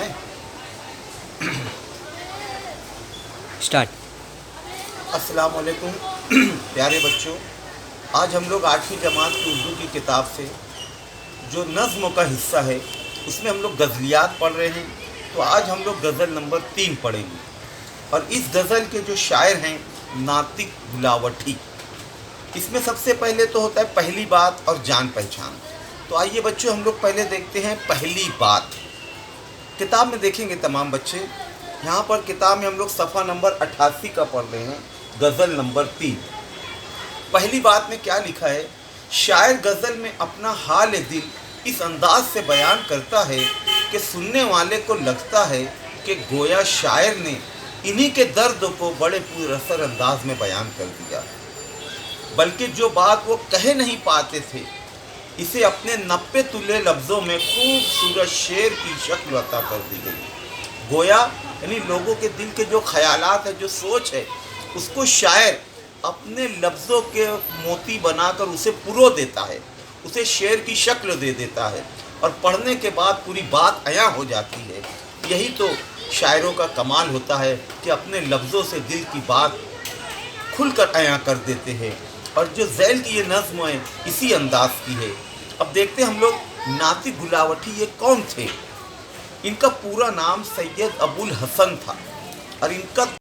है। स्टार्ट। अस्सलाम वालेकुम प्यारे बच्चों, आज हम लोग 8वीं जमात की उर्दू की किताब से जो नज़्म का हिस्सा है उसमें हम लोग गज़लियात पढ़ रहे हैं। तो आज हम लोग गज़ल नंबर 3 पढ़ेंगे और इस गज़ल के जो शायर हैं नातिक गुलावटी। इसमें सबसे पहले तो होता है पहली बात और जान पहचान। तो आइए बच्चों हम लोग पहले देखते हैं पहली बात। किताब में देखेंगे तमाम बच्चे, यहाँ पर किताब में हम लोग सफ़ा नंबर 88 का पढ़ रहे हैं, गज़ल नंबर 3। पहली बात में क्या लिखा है? शायर गज़ल में अपना हाल दिल इस अंदाज से बयान करता है कि सुनने वाले को लगता है कि गोया शायर ने इन्हीं के दर्द को बड़े पुरअसर अंदाज में बयान कर दिया, बल्कि जो बात वो कह नहीं पाते थे इसे अपने 90 तुले लफ्ज़ों में खूबसूरत शेर की शक्ल अता कर दी गई। गोया यानी लोगों के दिल के जो ख्यालात है, जो सोच है, उसको शायर अपने लफ्ज़ों के मोती बनाकर उसे पुरो देता है, उसे शेर की शक्ल दे देता है और पढ़ने के बाद पूरी बात अया हो जाती है। यही तो शायरों का कमाल होता है कि अपने लफ्ज़ों से दिल की बात खुलकर अया कर देते हैं। और जो ज़ैल की ये नज़्म है इसी अंदाज की है। अब देखते हैं हम लोग नातिक गुलावटी ये कौन थे। इनका पूरा नाम सैयद अबुल हसन था और इनका